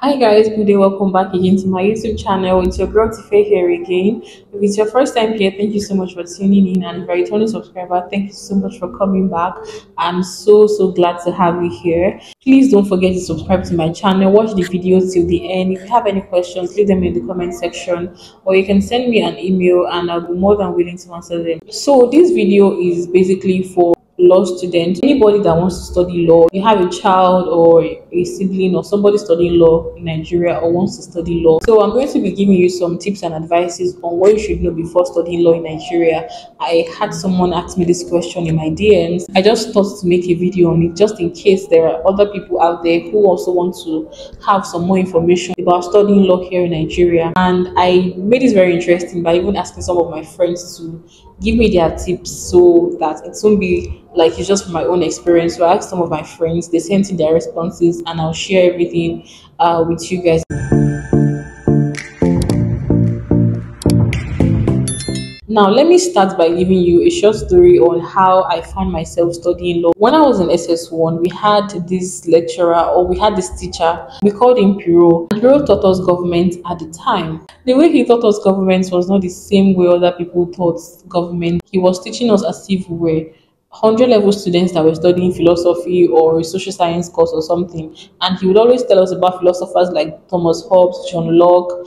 Hi guys, good day. Welcome back again to my YouTube channel. It's your girl Tife here again. If it's your first time here, thank you so much for tuning in. And if you're a returning subscriber, thank you so much for coming back. I'm so glad to have you here. Please don't forget to subscribe to my channel. Watch the video till the end. If you have any questions, leave them in the comment section, or you can send me an email and I'll be more than willing to answer them. So this video is basically for law student, anybody that wants to study law. You have a child or a sibling or somebody studying law in Nigeria or wants to study law. So I'm going to be giving you some tips and advices on what you should know before studying law in Nigeria. I had someone ask me this question in my DMs. I just thought to make a video on it just in case there are other people out there who also want to have some more information about studying law here in Nigeria. And I made it very interesting by even asking some of my friends to give me their tips so that it won't be like it's just from my own experience. So I asked some of my friends, they sent in their responses, and I'll share everything with you guys. Now, let me start by giving you a short story on how I found myself studying law. When I was in SS1, we had this lecturer, or we had this teacher. We called him Piro. And Piro taught us government at the time. The way he taught us government was not the same way other people taught government. He was teaching us as if we were 100 level students that were studying philosophy or a social science course or something, and he would always tell us about philosophers like Thomas Hobbes, John Locke,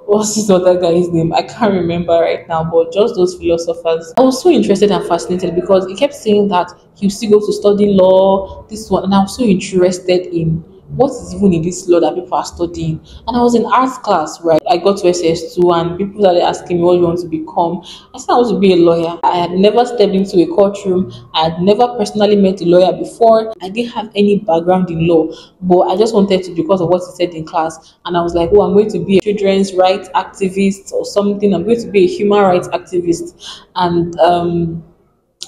what's this other guy's name? I can't remember right now, but just those philosophers. I was so interested and fascinated because he kept saying that he would still go to study law, this one, and I was so interested in what is even in this law that people are studying. And I was in arts class, right? I got to SS2 and people started asking me, what do you want to become? I said I want to be a lawyer. I had never stepped into a courtroom. I had never personally met a lawyer before. I didn't have any background in law, but I just wanted to because of what he said in class. And I was like, oh, I'm going to be a children's rights activist or something. I'm going to be a human rights activist. And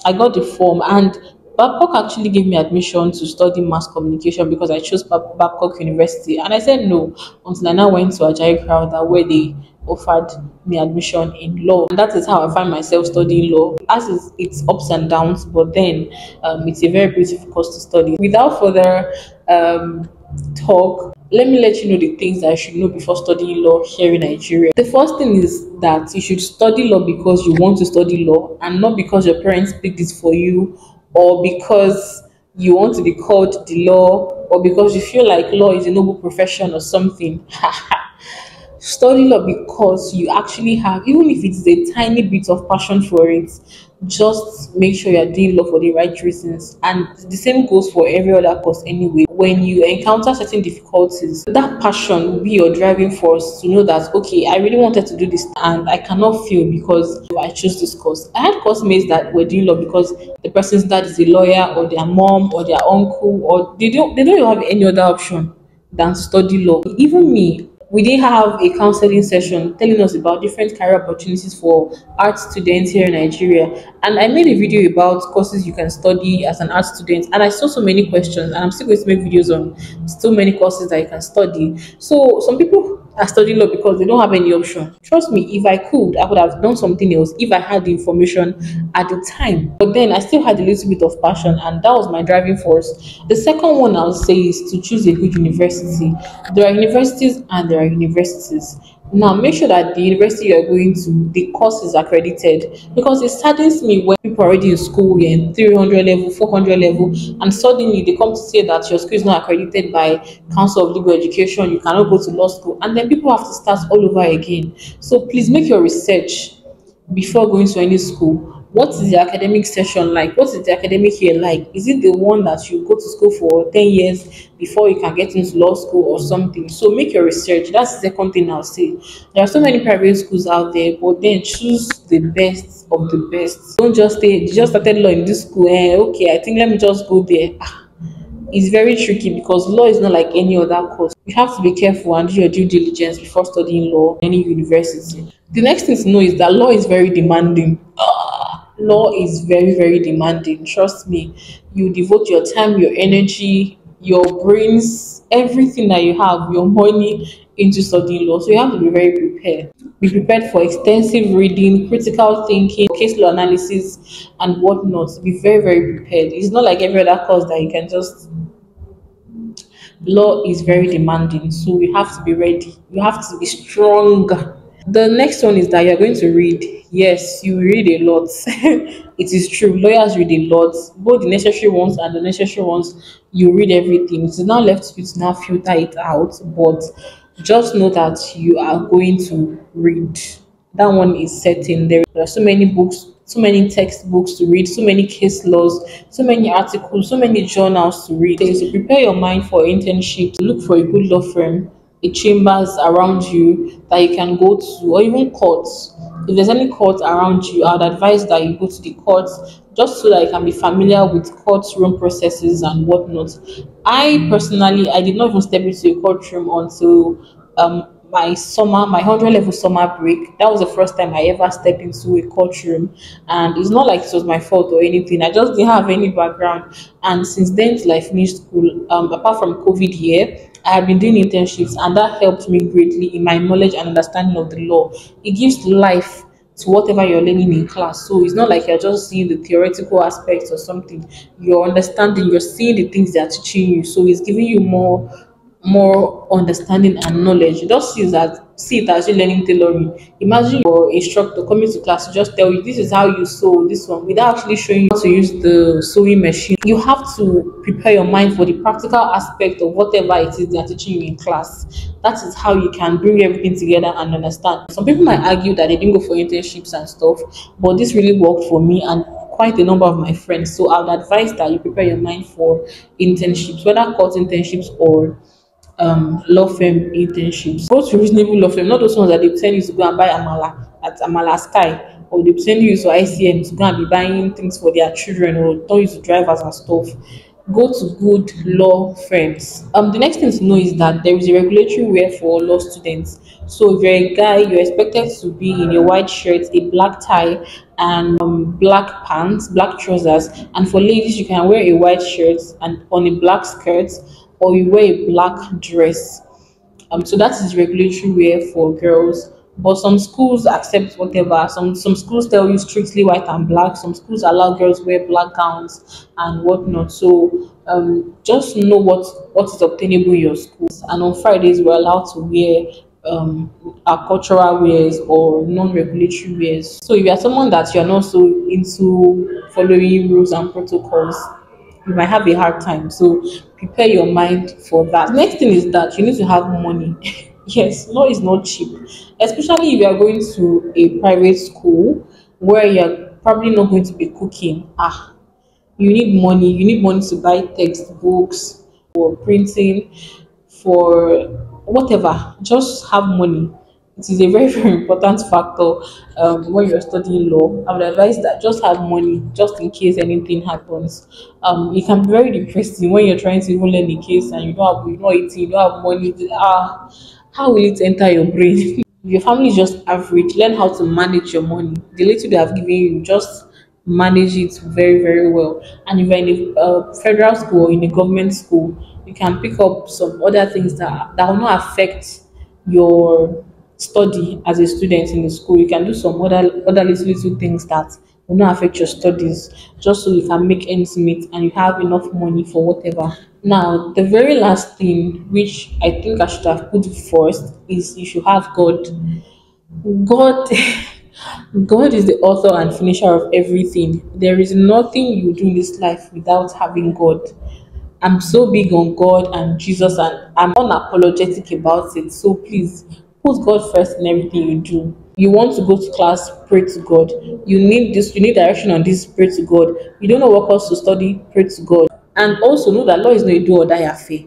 I got the form, and Babcock actually gave me admission to study mass communication because I chose Babcock University. And I said no until I now went to Ajayi Crowther where they offered me admission in law. And that is how I find myself studying law. As is its ups and downs, but then it's a very beautiful course to study. Without further talk, let me let you know the things that you should know before studying law here in Nigeria. The first thing is that you should study law because you want to study law and not because your parents picked it for you, or because you want to be called the law, or because you feel like law is a noble profession or something. Study law because you actually have, even if it's a tiny bit of passion for it, just make sure you're doing law for the right reasons. And the same goes for every other course anyway. When you encounter certain difficulties, that passion will be your driving force to know that, okay, I really wanted to do this and I cannot fail because I chose this course. I had course mates that were doing law because the person's dad is a lawyer, or their mom, or their uncle, or they don't even have any other option than to study law. Even me, we did have a counseling session telling us about different career opportunities for art students here in Nigeria. And I made a video about courses you can study as an art student. And I saw so many questions, and I'm still going to make videos on so many courses that you can study. So some people are studying law because they don't have any option. Trust me, if I could, I would have done something else if I had the information at the time. But then I still had a little bit of passion, and that was my driving force. The second one I would say is to choose a good university. There are universities and there are universities. Now, make sure that the university you're going to, the course is accredited, because it saddens me when people are already in school, we're in 300 level, 400 level, and suddenly they come to say that your school is not accredited by Council of Legal Education, you cannot go to law school, and then people have to start all over again. So please make your research before going to any school. What is the academic session like? What is the academic year like? Is it the one that you go to school for 10 years before you can get into law school or something? So make your research. That's the second thing I'll say. There are so many private schools out there, but then choose the best of the best. Don't just say, you just started law in this school. Okay, I think let me just go there. It's very tricky because law is not like any other course. You have to be careful and do your due diligence before studying law in any university. The next thing to know is that law is very demanding. Law is very demanding. Trust me. You devote your time, your energy, your brains, everything that you have, your money into studying law. So you have to be very prepared. Be prepared for extensive reading, critical thinking, case law analysis, and whatnot. Be very prepared. It's not like every other course that you can just Law is very demanding, so you have to be ready. You have to be strong. The next one is that you're going to read. Yes, you read a lot. It is true. Lawyers read a lot, both the necessary ones and the necessary ones. You read everything. It is now left to you to now filter it out. But just know that you are going to read. That one is certain. There are so many books, so many textbooks to read, so many case laws, so many articles, so many journals to read. So to prepare your mind for internships, look for a good law firm, a chambers around you that you can go to, or even courts. If there's any court around you, I would advise that you go to the courts just so that you can be familiar with courtroom processes and whatnot. I personally, I did not even step into a courtroom until my 100 level summer break. That was the first time I ever stepped into a courtroom, and it's not like it was my fault or anything. I just didn't have any background, and since then till I finished school, apart from COVID year, I have been doing internships, and that helped me greatly in my knowledge and understanding of the law. It gives life to whatever you're learning in class. So it's not like you're just seeing the theoretical aspects or something. You're understanding, you're seeing the things they're teaching you. So it's giving you more understanding and knowledge. You just see it as you learning tailoring. Imagine your instructor coming to class to just tell you this is how you sew this one without actually showing you how to use the sewing machine. You have to prepare your mind for the practical aspect of whatever it is they are teaching you in class. That is how you can bring everything together and understand. Some people might argue that they didn't go for internships and stuff, but this really worked for me and quite a number of my friends. So I would advise that you prepare your mind for internships, whether court internships or law firm internships. Go to reasonable law firm, not those ones that they send you to go and buy amala at Amala Sky, or they send you to ICM to go and be buying things for their children or turn you to drivers and stuff. Go to good law firms. The next thing to know is that there is a regulatory wear for law students. So if you're a guy, you're expected to be in a white shirt, a black tie, and black pants, black trousers. And for ladies, you can wear a white shirt and on a black skirt, or you wear a black dress. So that is regulatory wear for girls. But some schools accept whatever. Some schools tell you strictly white and black. Some schools allow girls wear black gowns and whatnot. So just know what is obtainable in your schools. And on Fridays we're allowed to wear our cultural wears or non-regulatory wears. So if you are someone that you're not so into following rules and protocols, you might have a hard time. So prepare your mind for that. The next thing is that you need to have money. Yes, law is not cheap, especially if you are going to a private school where you're probably not going to be cooking. You need money. You need money to buy textbooks, for printing, for whatever. Just have money. It is a very, very important factor when you're studying law. I would advise that just have money just in case anything happens. It can be very depressing when you're trying to even learn a case and you're not eating, you don't have money. How will it enter your brain? If your family is just average, learn how to manage your money. The little they have given you, just manage it very, very well. And if you're in a federal school or in a government school, you can pick up some other things that will not affect your study as a student in the school. You can do some other little things that will not affect your studies, just so you can make ends meet and you have enough money for whatever. Now, the very last thing, which I think I should have put first, is you should have God. God, God is the author and finisher of everything. There is nothing you do in this life without having God. I'm so big on God and Jesus, and I'm unapologetic about it. So please put God first in everything you do. You want to go to class, pray to God. You need direction on this, pray to God. You don't know what course to study, pray to God. And also know that law is not a do or die affair.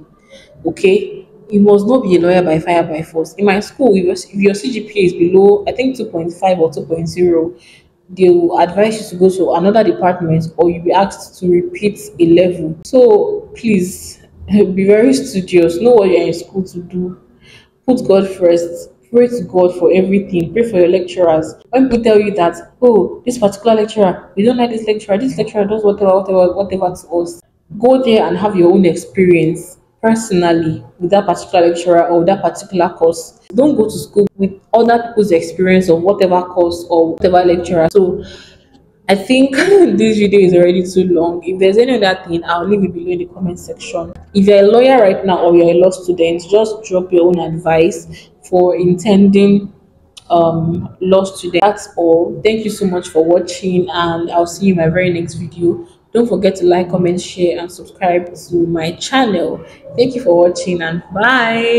Okay? You must not be a lawyer by fire by force. In my school, if your CGPA is below, I think 2.5 or 2.0, they will advise you to go to another department or you'll be asked to repeat a level. So please be very studious. Know what you're in school to do. Put God first. Pray to God for everything. Pray for your lecturers. When people tell you that, oh, this particular lecturer, we don't like this lecturer does whatever to us. Go there and have your own experience personally with that particular lecturer or that particular course. Don't go to school with other people's experience of whatever course or whatever lecturer. So I think this video is already too long. If there's any other thing, I'll leave it below in the comment section. If you're a lawyer right now or you're a law student, just drop your own advice for intending law student. That's all. Thank you so much for watching, and I'll see you in my very next video. Don't forget to like, comment, share, and subscribe to my channel. Thank you for watching, and bye.